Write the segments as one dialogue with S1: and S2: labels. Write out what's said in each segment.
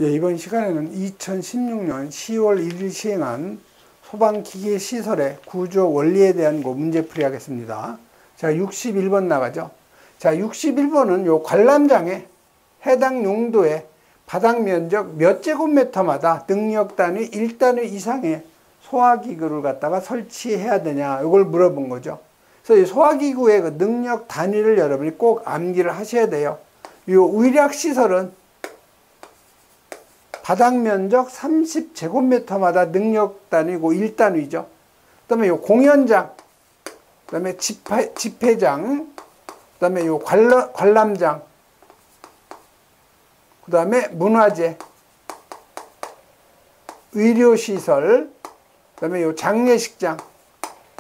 S1: 예, 이번 시간에는 2016년 10월 1일 시행한 소방기계 시설의 구조 원리에 대한 문제풀이 하겠습니다. 자, 61번 나가죠. 자, 61번은 요 관람장에 해당 용도의 바닥 면적 몇 제곱미터마다 능력 단위 1단위 이상의 소화기구를 갖다가 설치해야 되냐, 이걸 물어본 거죠. 그래서 이 소화기구의 그 능력 단위를 여러분이 꼭 암기를 하셔야 돼요. 요 의략시설은 바닥 면적 30제곱미터마다 능력 단위고 1단위죠. 그 다음에 요 공연장, 그 다음에 집회장, 그 다음에 요 관람장, 그 다음에 문화재, 의료시설, 그 다음에 요 장례식장,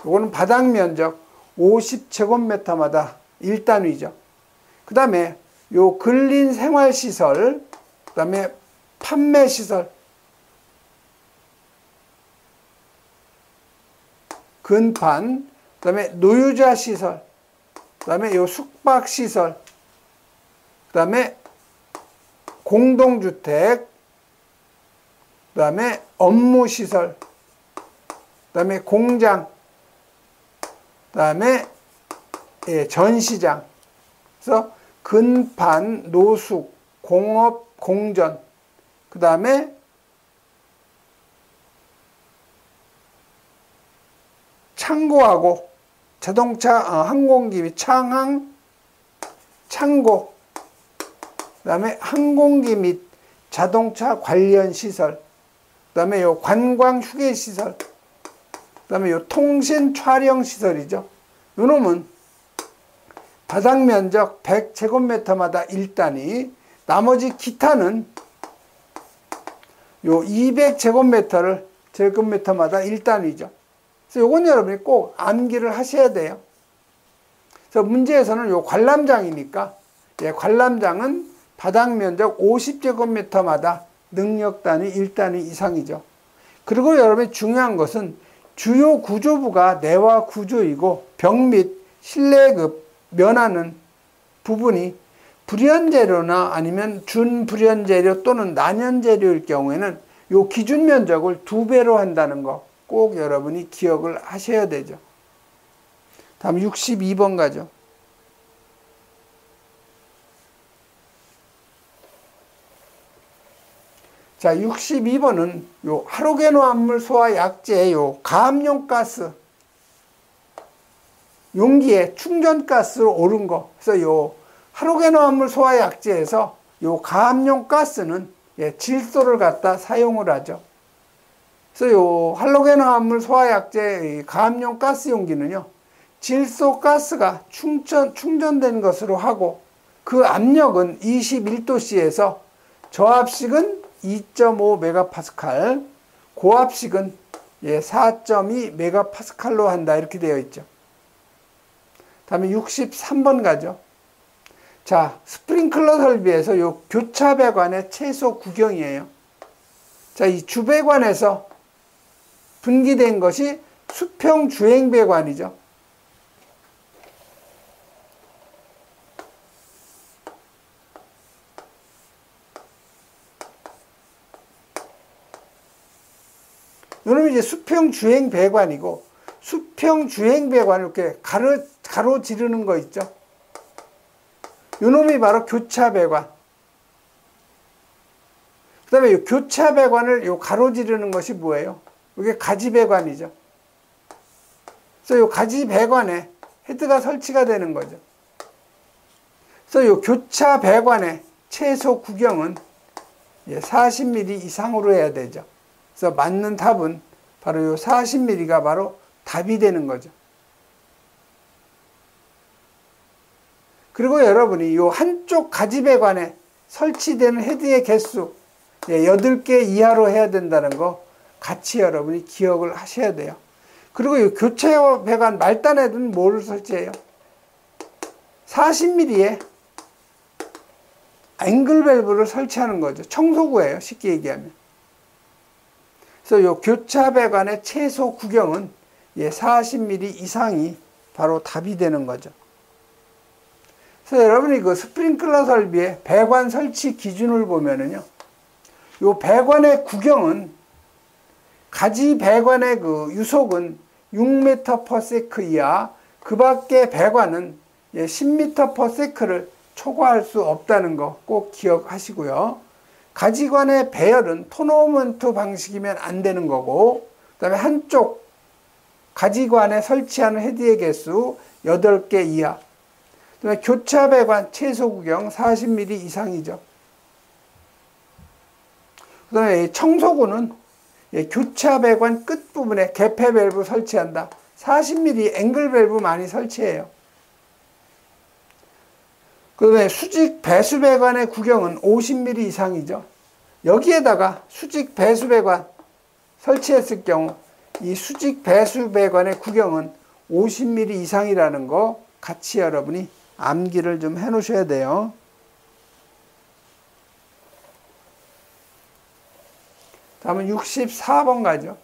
S1: 요거는 바닥 면적 50제곱미터마다 1단위죠. 그 다음에 요 근린생활시설, 그 다음에 판매시설, 근판, 그 다음에 노유자시설, 그 다음에 요 숙박시설, 그 다음에 공동주택, 그 다음에 업무시설, 그 다음에 공장, 그 다음에 전시장. 그래서 근판, 노숙, 공업, 공전, 그 다음에 창고하고 자동차, 항공기 및 창항, 창고, 그 다음에 항공기 및 자동차 관련 시설, 그 다음에 요 관광 휴게 시설, 그 다음에 요 통신 촬영 시설이죠. 요 놈은 바닥 면적 100제곱미터마다 1단위, 나머지 기타는 요 200제곱미터마다 1단위죠. 그래서 요건 여러분이 꼭 암기를 하셔야 돼요. 그래서 문제에서는 요 관람장이니까, 예, 관람장은 바닥 면적 50제곱미터마다 능력 단위 1단위 이상이죠. 그리고 여러분이 중요한 것은 주요 구조부가 내화 구조이고 벽 및 실내급 면하는 부분이 불연재료나 아니면 준불연재료 또는 난연재료일 경우에는 요 기준 면적을 2배로 한다는 거 꼭 여러분이 기억을 하셔야 되죠. 다음 62번 가죠. 자, 62번은 요 할로겐화합물 소화 약제의 요 가압용 가스 용기에 충전 가스로 오른 거. 그래서 요 할로겐화합물 소화 약제에서 요 가압용 가스는 질소를 갖다 사용을 하죠. 그래서 요 할로겐화합물 소화 약제 가압용 가스 용기는요, 질소 가스가 충전된 것으로 하고 그 압력은 21도씨에서 저압식은 2.5메가파스칼, 고압식은 4.2메가파스칼로 한다, 이렇게 되어 있죠. 다음에 63번 가죠. 자, 스프링클러 설비에서 요 교차 배관의 최소 구경이에요. 자, 이 주배관에서 분기된 것이 수평 주행 배관이죠. 이놈이 이제 수평 주행 배관이고, 수평 주행 배관을 이렇게 가로지르는 거 있죠. 이놈이 바로 교차 배관. 그 다음에 이 교차 배관을 가로지르는 것이 뭐예요? 이게 가지 배관이죠. 그래서 이 가지 배관에 헤드가 설치가 되는 거죠. 그래서 이 교차 배관의 최소 구경은 40mm 이상으로 해야 되죠. 그래서 맞는 답은 바로 이 40mm가 바로 답이 되는 거죠. 그리고 여러분이 이 한쪽 가지 배관에 설치되는 헤드의 개수 8개 이하로 해야 된다는 거 같이 여러분이 기억을 하셔야 돼요. 그리고 이 교체 배관 말단에는 뭐를 설치해요? 40mm의 앵글 밸브를 설치하는 거죠. 청소구예요, 쉽게 얘기하면. 그래서 이 교차 배관의 최소 구경은 40mm 이상이 바로 답이 되는 거죠. 그래서 여러분이 그 스프링클러 설비의 배관 설치 기준을 보면은요, 요 배관의 구경은 가지 배관의 그 유속은 6m/s 이하, 그 밖의 배관은 10m/s를 초과할 수 없다는 거 꼭 기억하시고요. 가지관의 배열은 토너먼트 방식이면 안 되는 거고, 그 다음에 한쪽 가지관에 설치하는 헤드의 개수 8개 이하, 그 다음에 교차 배관 최소 구경 40mm 이상이죠. 그 다음에 청소구는 교차 배관 끝부분에 개폐 밸브 설치한다. 40mm 앵글 밸브 많이 설치해요. 그 다음에 수직 배수 배관의 구경은 50mm 이상이죠. 여기에다가 수직 배수 배관 설치했을 경우 이 수직 배수 배관의 구경은 50mm 이상이라는 거 같이 여러분이 암기를 좀 해 놓으셔야 돼요. 다음은 64번 가죠.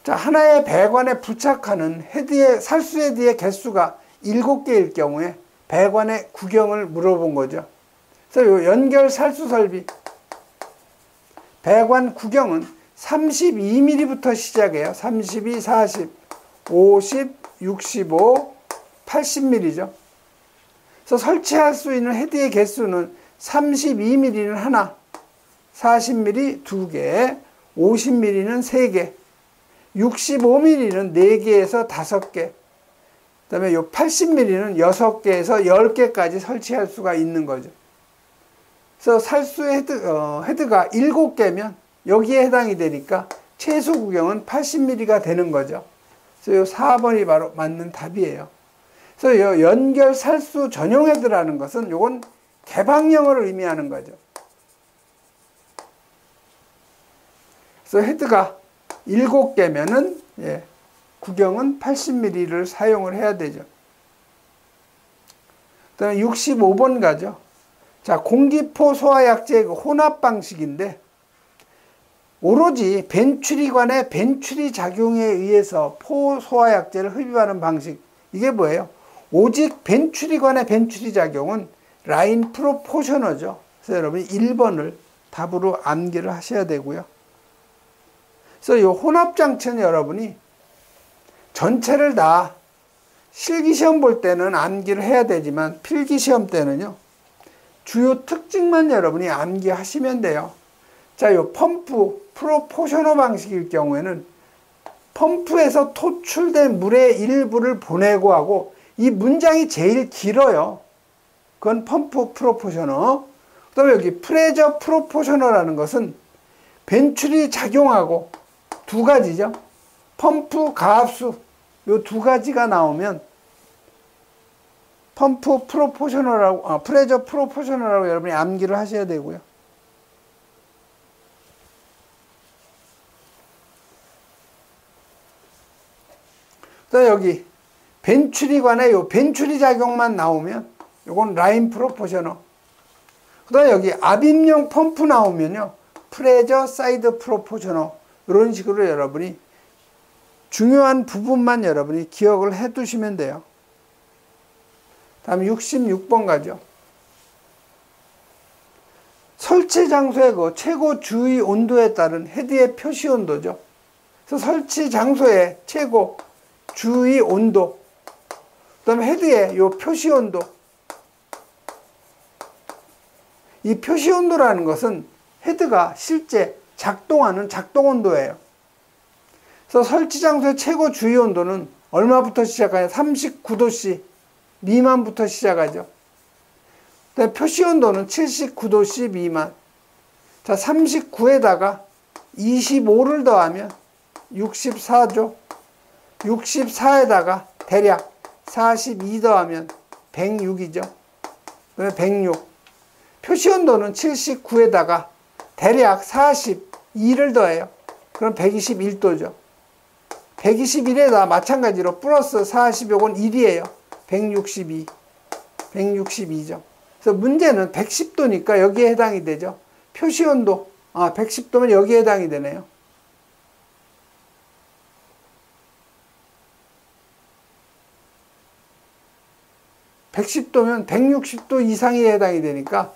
S1: 자, 하나의 배관에 부착하는 헤드의, 살수 헤드의 개수가 7개일 경우에 배관의 구경을 물어본 거죠. 그래서 요 연결 살수 설비 배관 구경은 32mm부터 시작해요. 32, 40, 50, 65, 80mm죠. 그래서 설치할 수 있는 헤드의 개수는 32mm는 하나, 40mm 2개, 50mm는 3개, 65mm는 4개에서 5개, 그 다음에 요 80mm는 6개에서 10개까지 설치할 수가 있는 거죠. 그래서 살수 헤드가 7개면 여기에 해당이 되니까 최소 구경은 80mm가 되는 거죠. 그래서 요 4번이 바로 맞는 답이에요. 그래서 요 연결 살수 전용 헤드라는 것은 요건 개방형을 의미하는 거죠. 그래서 헤드가 7개면은 구경은 80mm를 사용을 해야 되죠. 그 다음에 65번 가죠. 자, 공기포 소화약제 혼합 방식인데, 오로지 벤츄리관의 벤츄리 작용에 의해서 포 소화약제를 흡입하는 방식. 이게 뭐예요? 오직 벤츄리관의 벤츄리 작용은 라인 프로포셔너죠. 그래서 여러분이 1번을 답으로 암기를 하셔야 되고요. 그래서 이 혼합장치는 여러분이 전체를 다 실기시험 볼 때는 암기를 해야 되지만 필기시험 때는요, 주요 특징만 여러분이 암기하시면 돼요. 자, 요 펌프 프로포셔너 방식일 경우에는 펌프에서 토출된 물의 일부를 보내고 하고, 이 문장이 제일 길어요. 그건 펌프 프로포셔너. 그 다음에 여기 프레저 프로포셔너라는 것은 벤츄리 작용하고 두 가지죠. 펌프 가압수 요 두 가지가 나오면 펌프 프로포셔너라고, 프레저 프로포셔너라고 여러분이 암기를 하셔야 되고요. 또 여기 벤츄리관에 요 벤츄리 작용만 나오면 요건 라인 프로포셔너. 그 다음에 여기 압입용 펌프 나오면요, 프레저 사이드 프로포셔너. 이런 식으로 여러분이 중요한 부분만 여러분이 기억을 해 두시면 돼요. 다음 66번 가죠. 설치 장소의 그 최고 주의 온도에 따른 헤드의 표시 온도죠. 그래서 설치 장소의 최고 주의 온도, 그 다음에 헤드의 요 표시 온도. 이 표시 온도라는 것은 헤드가 실제 작동하는 작동 온도예요. 그래서 설치 장소의 최고 주의 온도는 얼마부터 시작하냐? 39도씨 미만부터 시작하죠. 그다음에 표시 온도는 79도씨 미만. 자, 39에다가 25를 더하면 64죠. 64에다가 대략 42 더하면 106이죠. 그다음에 106. 표시 온도는 79에다가 대략 42를 더해요. 그럼 121도죠. 121에다 마찬가지로 플러스 40 요건 1이에요. 162. 162죠. 그래서 문제는 110도니까 여기에 해당이 되죠. 표시 온도 110도면 여기에 해당이 되네요. (110도면) 160도 이상에 해당이 되니까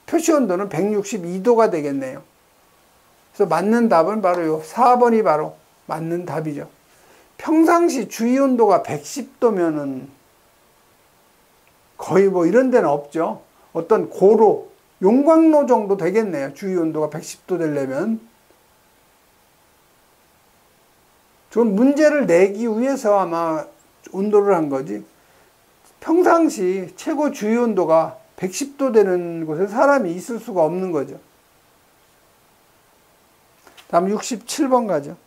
S1: 표시 온도는 162도가 되겠네요. 그래서 맞는 답은 바로 요 4번이 바로 맞는 답이죠. 평상시 주위 온도가 110도면은 거의 뭐 이런 데는 없죠. 어떤 고로, 용광로 정도 되겠네요. 주위 온도가 110도 되려면. 저건 문제를 내기 위해서 아마 온도를 한 거지. 평상시 최고 주위 온도가 110도 되는 곳에 사람이 있을 수가 없는 거죠. 다음 67번 가죠.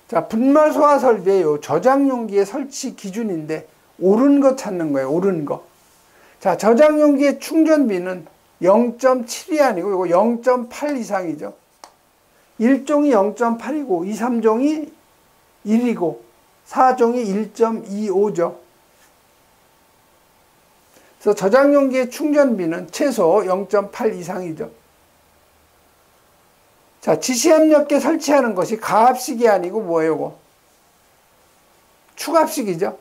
S1: 자, 분말 소화 설비의 요 저장 용기의 설치 기준인데 옳은 거 찾는 거예요. 옳은 거. 자, 저장 용기의 충전비는 0.7이 아니고 이거 0.8 이상이죠. 1종이 0.8이고 2, 3종이 1이고 4종이 1.25죠. 그래서 저장 용기의 충전비는 최소 0.8 이상이죠. 자, 지시압력계 설치하는 것이 가압식이 아니고 뭐예요, 이거? 축압식이죠.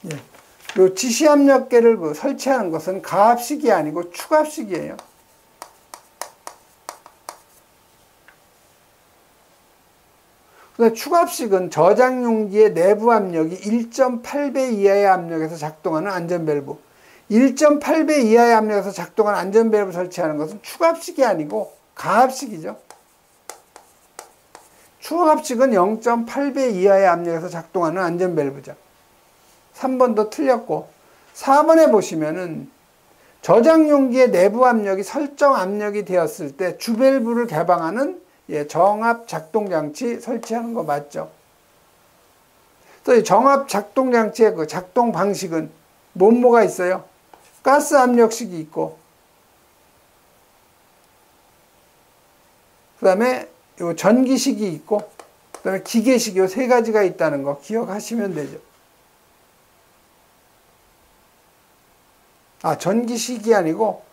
S1: 예. 요 지시압력계를 설치하는 것은 가압식이 아니고 축압식이에요. 축압식은 저장 용기의 내부 압력이 1.8배 이하의 압력에서 작동하는 안전밸브. 1.8배 이하의 압력에서 작동하는 안전밸브 설치하는 것은 축압식이 아니고 가압식이죠. 축압식은 0.8배 이하의 압력에서 작동하는 안전밸브죠. 3번도 틀렸고 4번에 보시면은 저장 용기의 내부 압력이 설정 압력이 되었을 때 주밸브를 개방하는 정압 작동장치 설치하는 거 맞죠? 또 이 정압 작동장치의 그 작동 방식은 뭐가 있어요? 가스 압력식이 있고, 그 다음에 요 전기식이 있고, 그 다음에 기계식 요 세 가지가 있다는 거 기억하시면 되죠. 아, 전기식이 아니고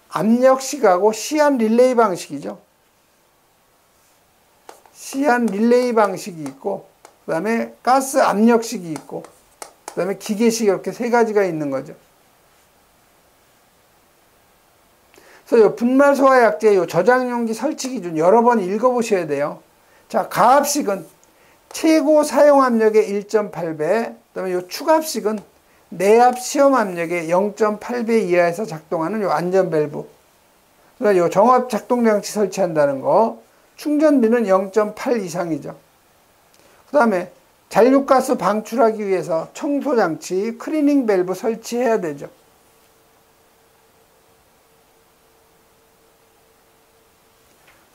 S1: 압력식하고 시한 릴레이 방식이죠. 시한 릴레이 방식이 있고, 그 다음에 가스 압력식이 있고, 그 다음에 기계식 이렇게 세 가지가 있는 거죠. 그래서 요 분말 소화 약제 요 저장 용기 설치 기준 여러 번 읽어보셔야 돼요. 자, 가압식은 최고 사용 압력의 1.8배, 그 다음에 요 축압식은 내압 시험 압력의 0.8배 이하에서 작동하는 요 안전밸브. 그다음에 요 정압 작동장치 설치한다는 거. 충전비는 0.8 이상이죠. 그 다음에 잔류가스 방출하기 위해서 청소장치, 클리닝 밸브 설치해야 되죠.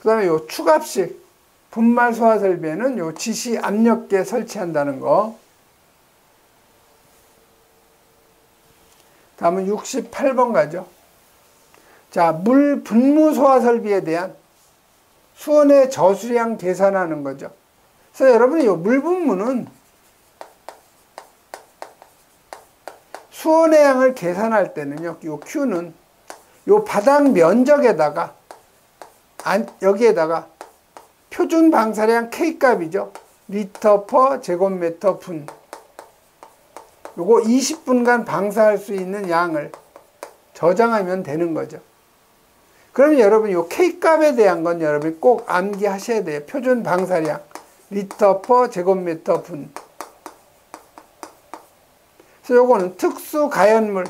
S1: 그 다음에 요 축압식, 분말 소화 설비에는 요 지시 압력계 설치한다는 거. 다음은 68번 가죠. 자, 물 분무 소화 설비에 대한 수온의 저수량 계산하는 거죠. 그래서 여러분이 이 물분무는 수온의 양을 계산할 때는요, 이 Q는 이 바닥 면적에다가 여기에다가 표준 방사량 K 값이죠. 리터 퍼 제곱미터 분. 요거 20분간 방사할 수 있는 양을 저장하면 되는 거죠. 그러면 여러분 요 K 값에 대한 건 여러분이 꼭 암기하셔야 돼요. 표준 방사량 리터 퍼 제곱미터 분. 그래서 요거는 특수 가연물,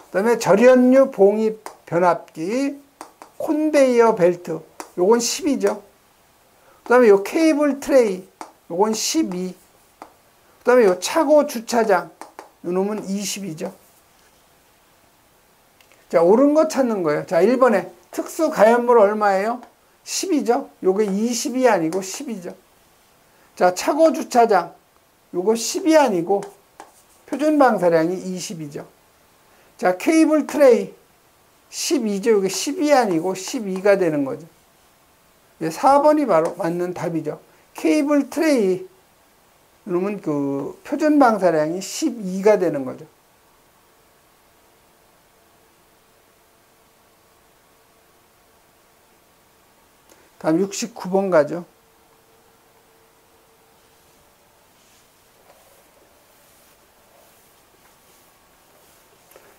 S1: 그다음에 절연류 봉입 변압기, 콘베이어 벨트, 요건 10이죠. 그다음에 요 케이블 트레이, 요건 12. 그다음에 요 차고 주차장, 요 놈은 20이죠. 자, 옳은 거 찾는 거예요. 자, 1번에 특수 가연물 얼마예요? 10이죠. 요게 20이 아니고 10이죠. 자, 차고 주차장, 요거 10이 아니고 표준 방사량이 20이죠. 자, 케이블 트레이 12죠. 요게 10이 아니고 12가 되는 거죠. 4번이 바로 맞는 답이죠. 케이블 트레이 그러면 그 표준 방사량이 12가 되는 거죠. 다음 69번 가죠.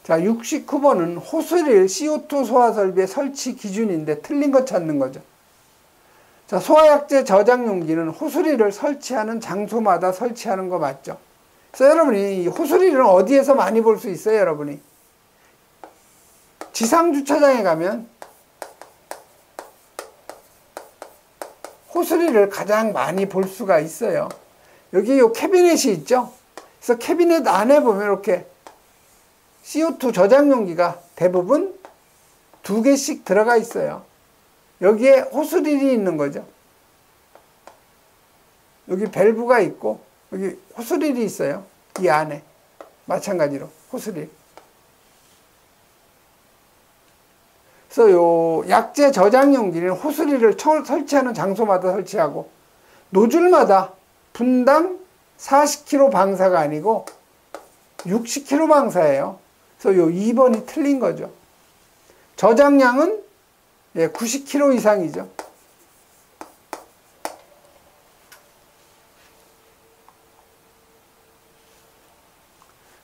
S1: 자, 69번은 호스릴 CO2 소화 설비의 설치 기준인데 틀린 거 찾는 거죠. 자, 소화약제 저장 용기는 호스릴을 설치하는 장소마다 설치하는 거 맞죠? 그래서 여러분이 이 호스릴은 어디에서 많이 볼 수 있어요, 여러분이? 지상주차장에 가면 호스릴을 가장 많이 볼 수가 있어요. 여기 요 캐비넷이 있죠? 그래서 캐비넷 안에 보면 이렇게 CO2 저장 용기가 대부분 2개씩 들어가 있어요. 여기에 호스릴이 있는 거죠. 여기 밸브가 있고 여기 호스릴이 있어요. 이 안에 마찬가지로 호스릴. 그래서 요 약재 저장 용기는 호스릴을 설치하는 장소마다 설치하고 노즐마다 분당 40kg 방사가 아니고 60kg 방사예요. 그래서 요 2번이 틀린 거죠. 저장량은 90kg 이상이죠.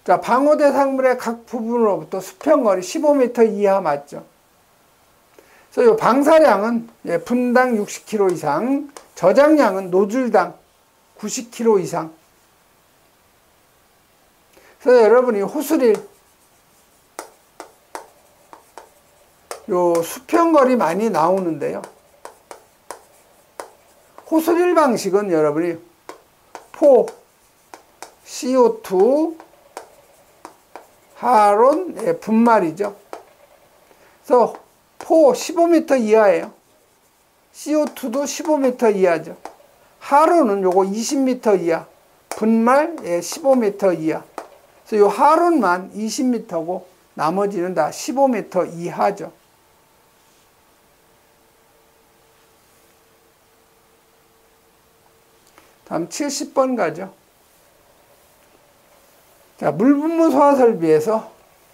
S1: 자, 방호 대상물의 각 부분으로부터 수평거리 15m 이하 맞죠. 그래서 이 방사량은 분당 60kg 이상, 저장량은 노즐당 90kg 이상. 그래서 여러분이 호스릴 요 수평거리 많이 나오는데요. 호스릴 방식은 여러분이 포, CO2, 하론, 분말이죠. 그래서 포 15m 이하예요. CO2도 15m 이하죠. 하론은 요거 20m 이하, 분말 15m 이하. 그래서 요 하론만 20m고 나머지는 다 15m 이하죠. 다음 70번 가죠. 자, 물분무 소화 설비에서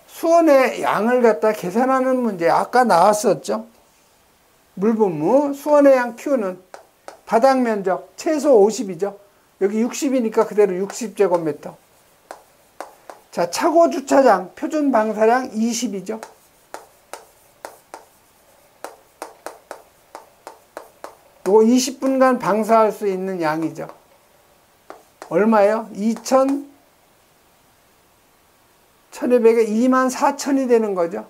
S1: 수원의 양을 갖다 계산하는 문제 아까 나왔었죠. 물분무 수원의 양 Q는 바닥 면적 최소 50이죠. 여기 60이니까 그대로 60제곱미터. 자, 차고 주차장 표준 방사량 20이죠. 요거 20분간 방사할 수 있는 양이죠. 얼마예요? 1200에 24,000이 되는 거죠.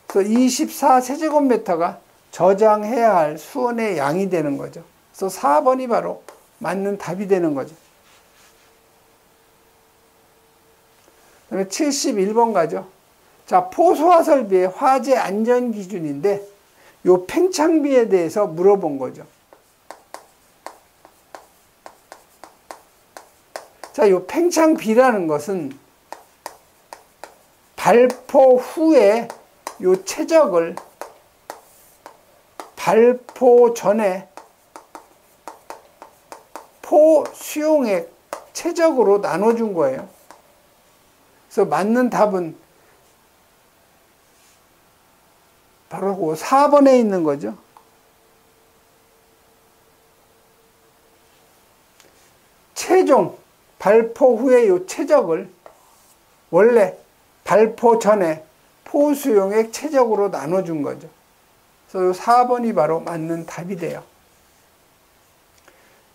S1: 그래서 24세제곱미터가 저장해야 할 수온의 양이 되는 거죠. 그래서 4번이 바로 맞는 답이 되는 거죠. 그 다음에 71번 가죠. 자, 포소화 설비의 화재 안전 기준인데 요 팽창비에 대해서 물어본 거죠. 자, 요 팽창비라는 것은 발포 후에 요 최적을 발포 전에 포 수용액 최적으로 나눠준 거예요. 그래서 맞는 답은 바로 4번에 있는 거죠. 최종 발포 후에 요 최적을 원래 발포 전에 포수용액 최적으로 나눠준 거죠. 그래서 요 4번이 바로 맞는 답이 돼요.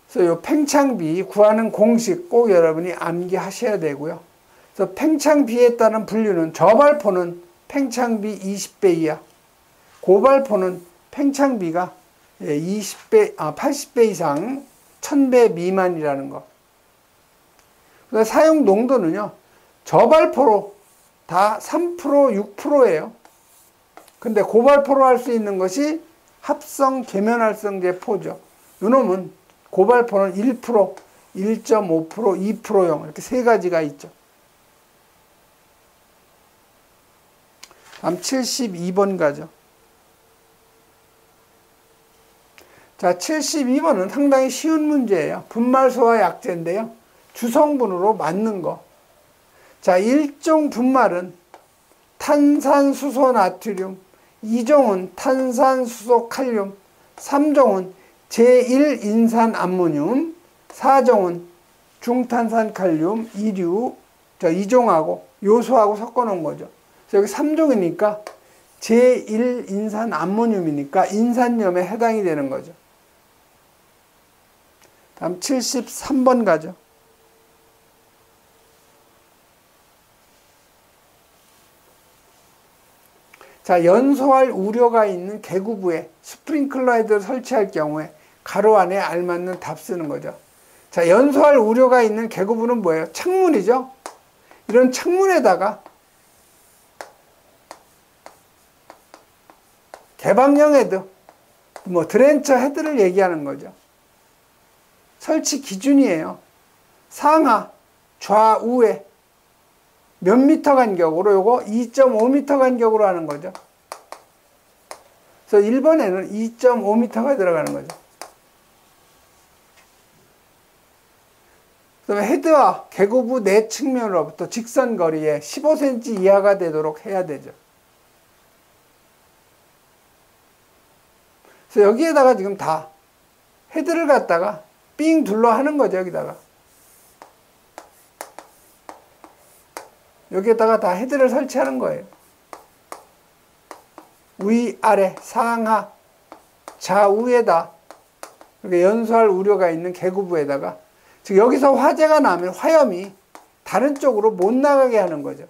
S1: 그래서 요 팽창비 구하는 공식 꼭 여러분이 암기하셔야 되고요. 그래서 팽창비에 따른 분류는 저발포는 팽창비 20배 이하, 고발포는 팽창비가 80배 이상 1000배 미만이라는 거. 사용 농도는요, 저발포로 다 3%, 6%예요. 근데 고발포로 할 수 있는 것이 합성 계면활성제 포죠. 요놈은 고발포는 1%, 1.5%, 2%용 이렇게 세 가지가 있죠. 다음 72번 가죠. 자, 72번은 상당히 쉬운 문제예요. 분말소화 약제인데요. 주성분으로 맞는 거. 자, 일종 분말은 탄산수소 나트륨 2종은 탄산수소칼륨, 3종은 제1인산암모늄, 4종은 중탄산칼륨, 이류, 2종하고 요소하고 섞어 놓은 거죠. 그래서 여기 3종이니까 제1인산암모늄이니까 인산염에 해당이 되는 거죠. 다음 73번 가죠. 자, 연소할 우려가 있는 개구부에 스프링클러 헤드를 설치할 경우에 가로 안에 알맞는 답 쓰는 거죠. 자, 연소할 우려가 있는 개구부는 뭐예요? 창문이죠. 이런 창문에다가 개방형 헤드, 드렌처 헤드를 얘기하는 거죠. 설치 기준이에요. 상하, 좌우에 몇 미터 간격으로, 요거 2.5m 간격으로 하는 거죠. 그래서 1번에는 2.5m가 들어가는 거죠. 그 다음에 헤드와 개구부 내 측면으로부터 직선 거리에 15cm 이하가 되도록 해야 되죠. 그래서 여기에다가 지금 다 헤드를 갖다가 삥 둘러 하는 거죠. 여기에다가 다 헤드를 설치하는 거예요. 위, 아래, 상하, 좌우에다 이렇게 연소할 우려가 있는 개구부에다가, 즉 여기서 화재가 나면 화염이 다른 쪽으로 못 나가게 하는 거죠.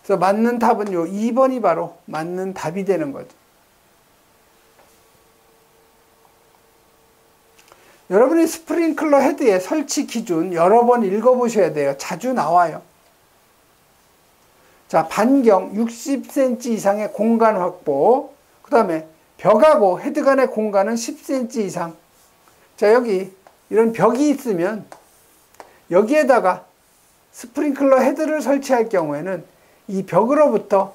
S1: 그래서 맞는 답은 요 2번이 바로 맞는 답이 되는 거죠. 여러분이 스프링클러 헤드의 설치 기준 여러 번 읽어보셔야 돼요. 자주 나와요. 자, 반경 60cm 이상의 공간 확보, 그 다음에 벽하고 헤드 간의 공간은 10cm 이상. 자, 여기 이런 벽이 있으면 여기에다가 스프링클러 헤드를 설치할 경우에는 이 벽으로부터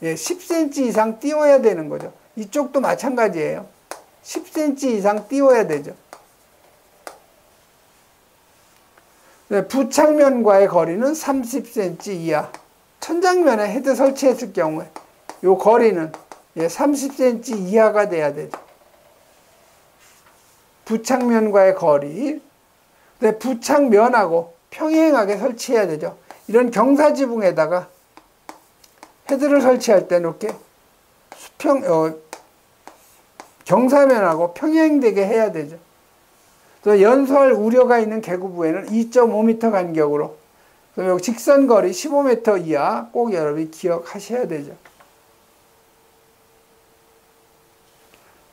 S1: 10cm 이상 띄워야 되는 거죠. 이쪽도 마찬가지예요. 10cm 이상 띄워야 되죠. 부착면과의 거리는 30cm 이하. 천장면에 헤드 설치했을 경우에 이 거리는 30cm 이하가 돼야 되죠. 부착면과의 거리. 부착면하고 평행하게 설치해야 되죠. 이런 경사지붕에다가 헤드를 설치할 때 이렇게 경사면하고 평행되게 해야 되죠. 또 연소할 우려가 있는 개구부에는 2.5m 간격으로, 여기 직선거리 15m 이하 꼭 여러분이 기억하셔야 되죠.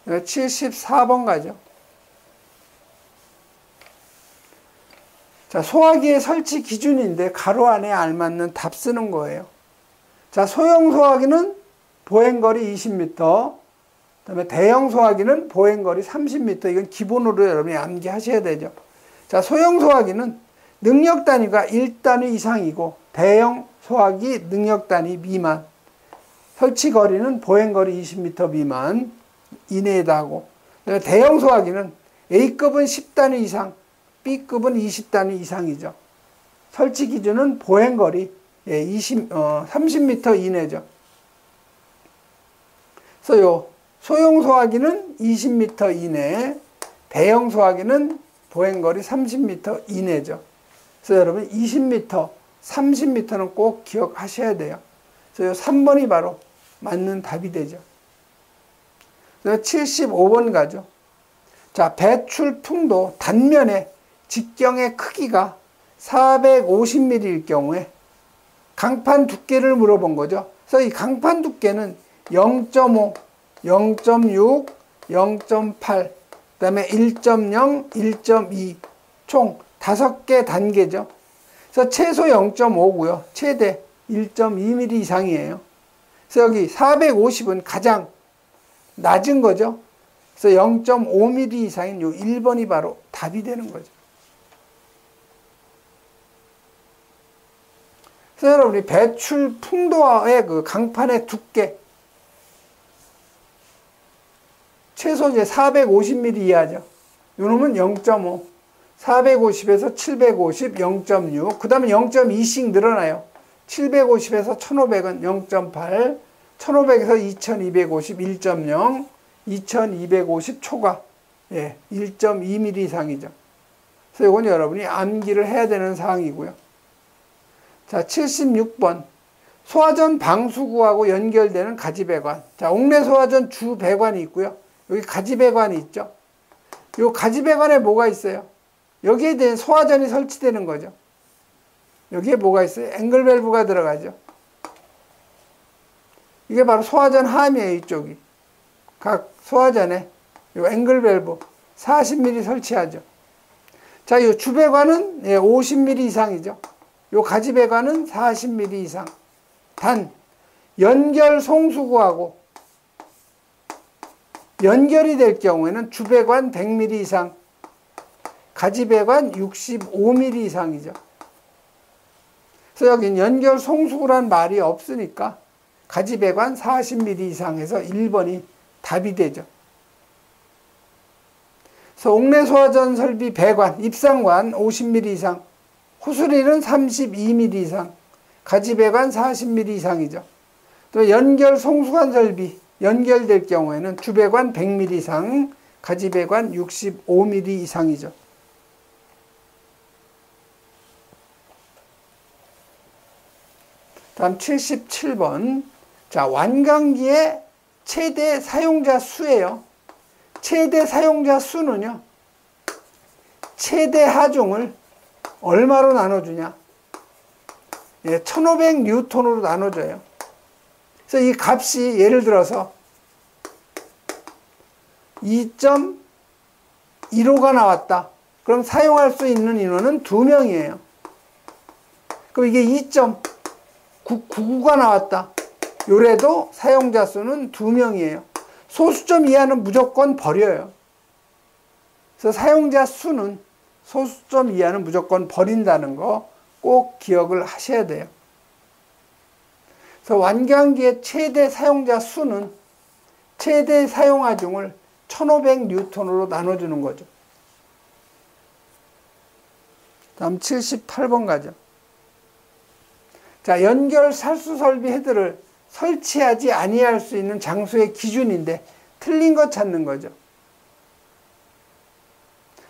S1: 74번 가죠. 자, 소화기의 설치 기준인데 가로 안에 알맞는 답 쓰는 거예요. 자, 소형 소화기는 보행거리 20m, 그다음에 대형 소화기는 보행거리 30m. 이건 기본으로 여러분이 암기하셔야 되죠. 자, 소형 소화기는 능력 단위가 1단위 이상이고 대형 소화기 능력 단위 미만. 설치 거리는 보행거리 20m 미만 이내에다 하고, 그다음에 대형 소화기는 A급은 10단위 이상, B급은 20단위 이상이죠. 설치 기준은 보행거리 30m 이내죠. 그래서 요 소형 소화기는 20m 이내, 대형 소화기는 보행거리 30m 이내죠. 그래서 여러분 20m, 30m는 꼭 기억하셔야 돼요. 그래서 3번이 바로 맞는 답이 되죠. 그래서 75번 가죠. 자, 배출 풍도 단면의 직경의 크기가 450mm일 경우에 강판 두께를 물어본 거죠. 그래서 이 강판 두께는 0.5, 0.6, 0.8, 그 다음에 1.0, 1.2, 총 5개 단계죠. 그래서 최소 0.5고요. 최대 1.2mm 이상이에요. 그래서 여기 450은 가장 낮은 거죠. 그래서 0.5mm 이상인 요 1번이 바로 답이 되는 거죠. 그래서 여러분이 배출 풍도의 그 강판의 두께, 최소 이제 450mm 이하죠. 요 놈은 0.5, 450에서 750, 0.6, 그 다음에 0.2씩 늘어나요. 750에서 1500은 0.8, 1500에서 2250 1.0, 2250 초과 1.2mm 이상이죠. 그래서 이건 여러분이 암기를 해야 되는 사항이고요. 자, 76번. 소화전 방수구하고 연결되는 가지배관. 자, 옥내 소화전 주배관이 있고요. 여기 가지배관이 있죠. 이 가지배관에 뭐가 있어요? 여기에 대한 소화전이 설치되는 거죠. 여기에 뭐가 있어요? 앵글 밸브가 들어가죠. 이게 바로 소화전 함이에요, 이쪽이. 각 소화전에 이 앵글 밸브 40mm 설치하죠. 자, 이 주배관은 50mm 이상이죠. 이 가지배관은 40mm 이상. 단, 연결 송수구하고 연결이 될 경우에는 주배관 100mm 이상, 가지배관 65mm 이상이죠. 그래서 여기는 연결 송수구란 말이 없으니까 가지배관 40mm 이상에서 1번이 답이 되죠. 그래서 옥내 소화전 설비 배관, 입상관 50mm 이상, 호수리는 32mm 이상, 가지배관 40mm 이상이죠. 또 연결 송수관 설비, 연결될 경우에는 주배관 100mm 이상, 가지배관 65mm 이상이죠. 다음 77번. 자, 완강기의 최대 사용자 수예요. 최대 사용자 수는요, 최대 하중을 얼마로 나눠주냐? 1500뉴턴으로 나눠줘요. 그래서 이 값이 예를 들어서 2.15가 나왔다. 그럼 사용할 수 있는 인원은 2명이에요. 그럼 이게 2.99가 나왔다. 요래도 사용자 수는 2명이에요. 소수점 이하는 무조건 버려요. 그래서 사용자 수는 소수점 이하는 무조건 버린다는 거 꼭 기억을 하셔야 돼요. 그래서 완강기의 최대 사용자 수는 최대 사용하중을 1500뉴턴으로 나눠주는 거죠. 다음 78번 가죠. 자, 연결 살수 설비 헤드를 설치하지 아니할 수 있는 장소의 기준인데 틀린 거 찾는 거죠.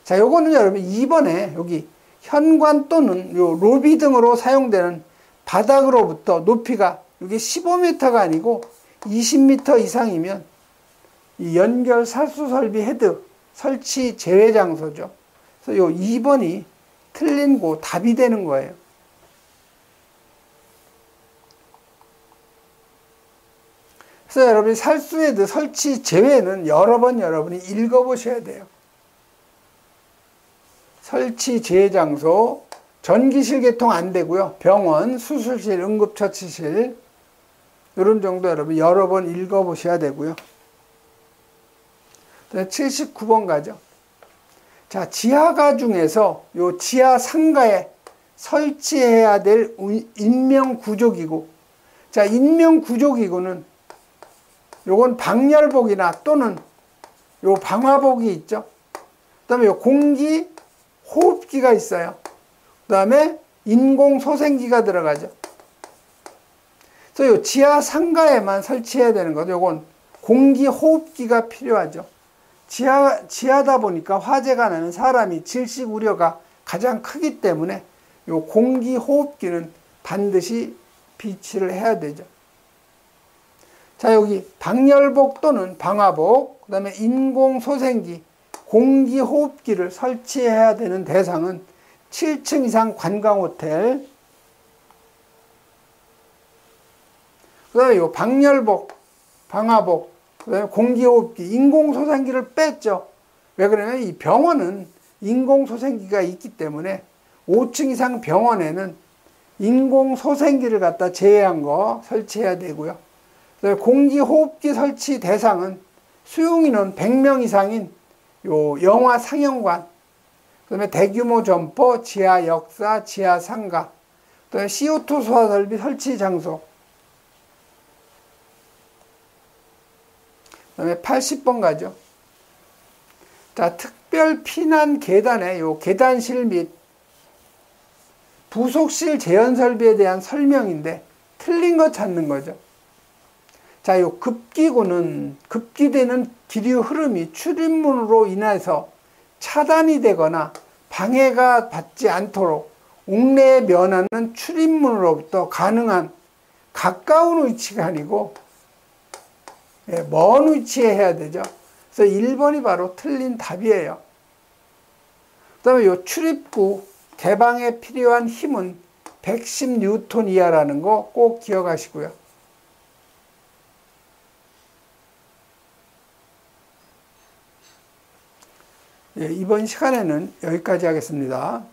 S1: 자, 요거는 여러분 2번에 여기 현관 또는 요 로비 등으로 사용되는 바닥으로부터 높이가 이게 15m가 아니고 20m 이상이면 이 연결 살수 설비 헤드 설치 제외 장소죠. 그래서 요 2번이 틀린 거 답이 되는 거예요. 그래서 여러분이 살수 헤드 설치 제외는 여러 번 여러분이 읽어보셔야 돼요. 설치 제외 장소, 전기실 개통 안 되고요. 병원, 수술실, 응급처치실 이런 정도 여러분 여러 번 읽어보셔야 되고요. 79번 가죠. 자, 지하가 중에서 요 지하 상가에 설치해야 될 인명구조기구. 자, 인명구조기구는 요건 방열복이나 또는 요 방화복이 있죠. 그 다음에 요 공기 호흡기가 있어요. 그 다음에 인공소생기가 들어가죠. 그래서 요 지하 상가에만 설치해야 되는 거죠. 요건 공기 호흡기가 필요하죠. 지하다 보니까 화재가 나면 사람이 질식 우려가 가장 크기 때문에 요 공기 호흡기는 반드시 비치를 해야 되죠. 자, 여기 방열복 또는 방화복, 그 다음에 인공소생기, 공기호흡기를 설치해야 되는 대상은 7층 이상 관광호텔, 그 다음에 요 방열복, 방화복, 그 다음에 공기호흡기, 인공소생기를 뺐죠. 왜 그러냐면 이 병원은 인공소생기가 있기 때문에 5층 이상 병원에는 인공소생기를 갖다 제외한 거 설치해야 되고요. 공기호흡기 설치 대상은 수용인원 100명 이상인 요 영화 상영관, 그다음에 대규모 점포, 지하 역사, 지하 상가, 그다음에 CO2 소화 설비 설치 장소. 그다음에 80번 가죠. 자, 특별 피난 계단에 요 계단실 및 부속실 제한 설비에 대한 설명인데 틀린 거 찾는 거죠. 자, 요 급기구는 급기되는 기류 흐름이 출입문으로 인해서 차단이 되거나 방해가 받지 않도록 옥내에 면하는 출입문으로부터 가능한 가까운 위치가 아니고 먼 위치에 해야 되죠. 그래서 1번이 바로 틀린 답이에요. 그 다음에 요 출입구 개방에 필요한 힘은 110N 이하라는 거 꼭 기억하시고요. 이번 시간에는 여기까지 하겠습니다.